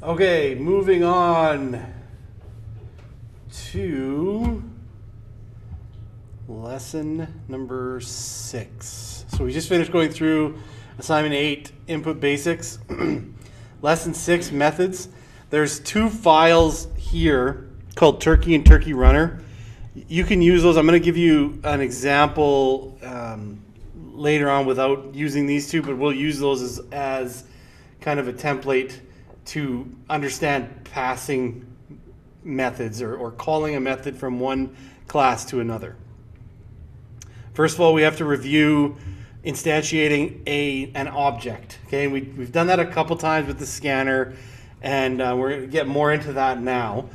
Okay, moving on to lesson number 6. So we just finished going through assignment 8, input basics. Lesson 6, methods. There's 2 files here called Turkey and Turkey Runner. You can use those. I'm going to give you an example later on without using these 2, but we'll use those as kind of a template to understand passing methods or calling a method from one class to another. First of all, we have to review instantiating an object. Okay, we've done that a couple times with the scanner, and we're going to get more into that now.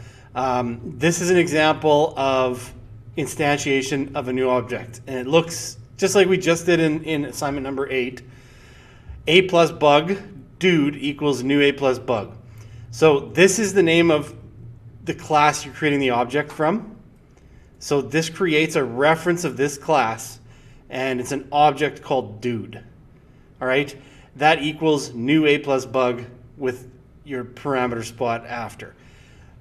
This is an example of instantiation of a new object, and it looks just like we just did in assignment number 8. A plus bug dude equals new a plus bug. So this is the name of the class you're creating the object from. So this creates a reference of this class, and it's an object called dude. All right, that equals new a plus bug with your parameter spot after.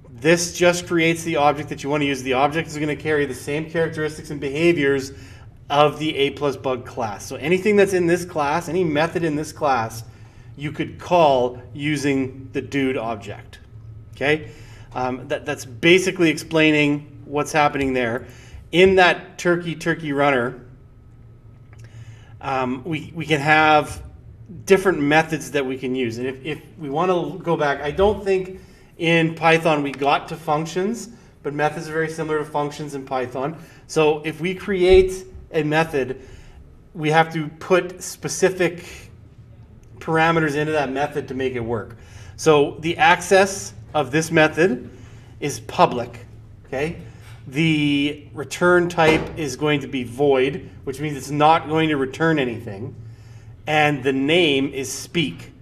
This just creates the object that you want to use. The object is going to carry the same characteristics and behaviors of the a plus bug class. So anything that's in this class, any method in this class, you could call using the dude object. Okay, that's basically explaining what's happening there. In that turkey runner, we can have different methods that we can use. And if we want to go back, I don't think in Python we got to functions, but methods are very similar to functions in Python. So if we create a method, we have to put specific parameters into that method to make it work. So the access of this method is public. Okay, the return type is going to be void, which means it's not going to return anything, and the name is speak.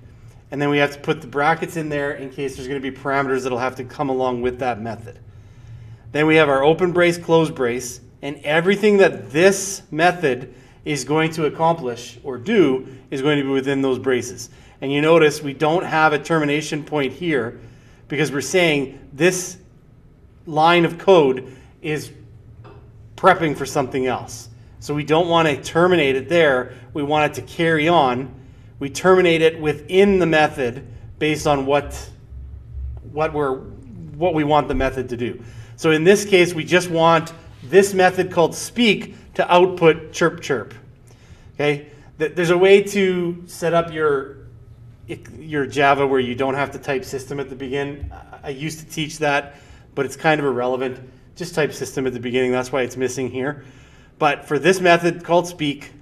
And then we have to put the brackets in there in case there's going to be parameters that'll have to come along with that method. Then we have our open brace, close brace, and everything that this method is going to accomplish or do is going to be within those braces. And you notice we don't have a termination point here because we're saying this line of code is prepping for something else. So we don't want to terminate it there. We want it to carry on. We terminate it within the method based on what we want the method to do. So in this case, we just want this method called speak to output chirp chirp. Okay, there's a way to set up your Java where you don't have to type system at the beginning. I used to teach that, but it's kind of irrelevant. Just type system at the beginning. That's why it's missing here. But for this method called speak,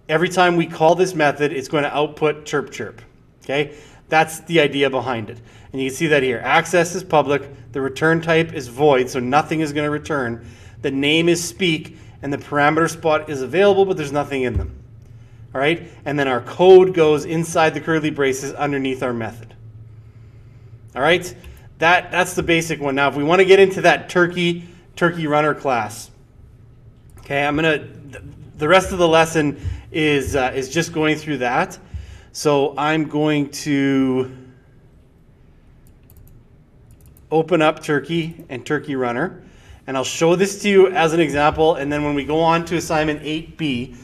every time we call this method, it's going to output chirp chirp. Okay, that's the idea behind it. And you can see that here. Access is public. The return type is void, so nothing is going to return. The name is speak, and the parameter spot is available, but there's nothing in them. All right, and then our code goes inside the curly braces underneath our method. All right, that's the basic one. Now, if we want to get into that turkey runner class, okay, the rest of the lesson is just going through that. So I'm going to open up Turkey and Turkey Runner, and I'll show this to you as an example, and then when we go on to assignment 8B,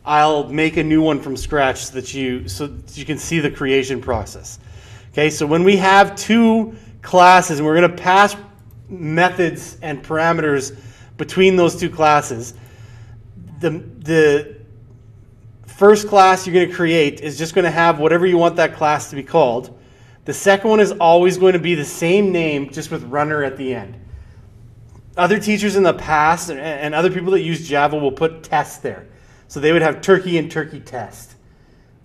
I'll make a new one from scratch so that you can see the creation process. Okay, so when we have 2 classes and we're going to pass methods and parameters between those 2 classes, the first class you're going to create is just going to have whatever you want that class to be called. The second one is always going to be the same name, just with runner at the end. Other teachers in the past and other people that use Java will put test there. So they would have turkey and turkey test.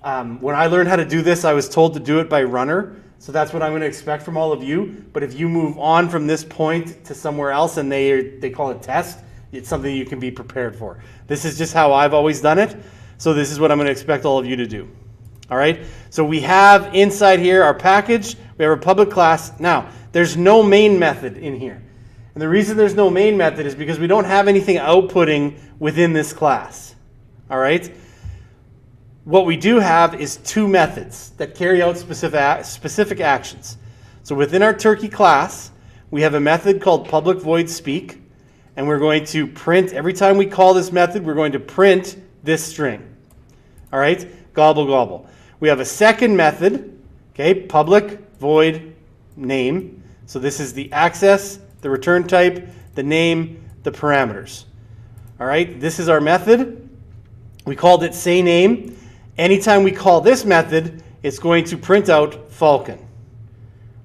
When I learned how to do this, I was told to do it by runner. So that's what I'm going to expect from all of you. But if you move on from this point to somewhere else and they call it test, it's something you can be prepared for. This is just how I've always done it. So this is what I'm going to expect all of you to do. All right. So we have inside here our package. We have our public class. Now, there's no main method in here. And the reason there's no main method is because we don't have anything outputting within this class. All right. What we do have is 2 methods that carry out specific actions. So within our turkey class, we have a method called public void speak, and we're going to print, every time we call this method, we're going to print this string. All right, gobble gobble. We have a second method, okay, public void name. So this is the access, the return type, the name, the parameters. All right, this is our method. We called it say name. Anytime we call this method, it's going to print out Falcon,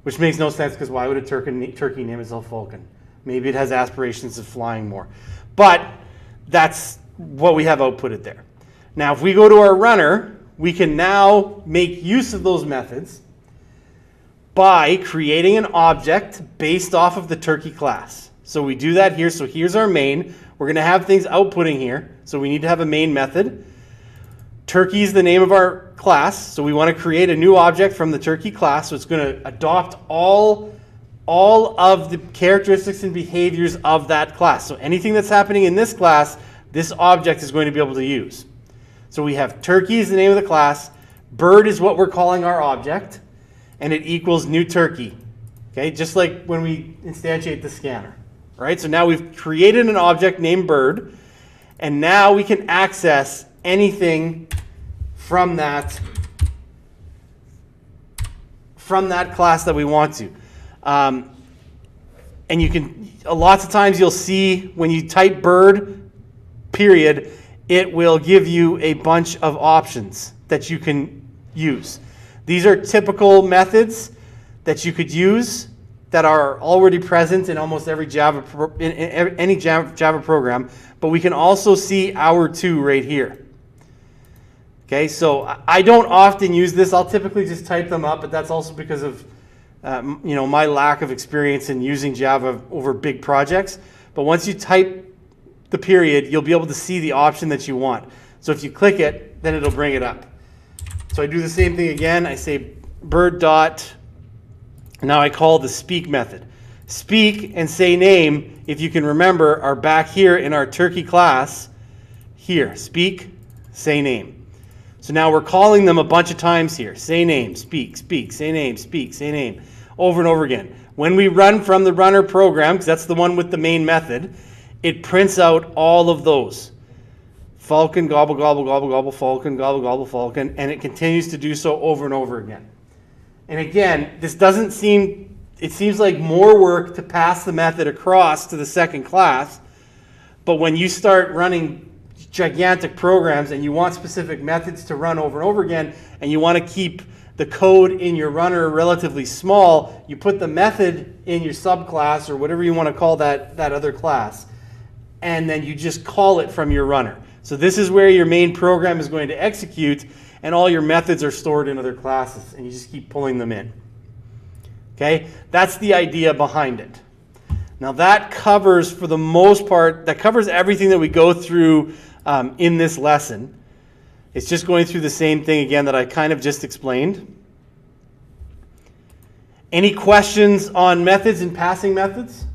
which makes no sense because why would a turkey name itself Falcon? Maybe it has aspirations of flying more. But that's what we have outputted there. Now, if we go to our runner, we can now make use of those methods by creating an object based off of the turkey class. So we do that here. So here's our main. We're going to have things outputting here. So we need to have a main method. Turkey is the name of our class. So we want to create a new object from the turkey class. So it's going to adopt all of the characteristics and behaviors of that class. So anything that's happening in this class, this object is going to be able to use. So we have turkey is the name of the class. Bird is what we're calling our object. And it equals new turkey. Okay, just like when we instantiate the scanner. Right? So now we've created an object named bird. And now we can access anything from that class that we want to. And you can, lots of times you'll see when you type bird, period, it will give you a bunch of options that you can use. These are typical methods that you could use that are already present in almost every any Java program, but we can also see our two right here. Okay, so I don't often use this. I'll typically just type them up, but that's also because of my lack of experience in using Java over big projects. But once you type the period, you'll be able to see the option that you want. So if you click it, then it'll bring it up. So I do the same thing again. I say bird dot. Now I call the speak method. Speak and say name, if you can remember, are back here in our turkey class. Here, speak, say name. So now we're calling them a bunch of times here. Say name, speak, speak, say name, speak, say name, over and over again. When we run from the runner program, because that's the one with the main method, it prints out all of those. Falcon, gobble, gobble, gobble, gobble, falcon, gobble, gobble, falcon, and it continues to do so over and over again. And again, this doesn't seem, it seems like more work to pass the method across to the second class, but when you start running gigantic programs and you want specific methods to run over and over again, and you want to keep the code in your runner relatively small, you put the method in your subclass or whatever you want to call that other class, and then you just call it from your runner. So this is where your main program is going to execute, and all your methods are stored in other classes, and you just keep pulling them in. Okay, that's the idea behind it. Now that covers, for the most part, that covers everything that we go through in this lesson. It's just going through the same thing again that I kind of just explained. Any questions on methods and passing methods?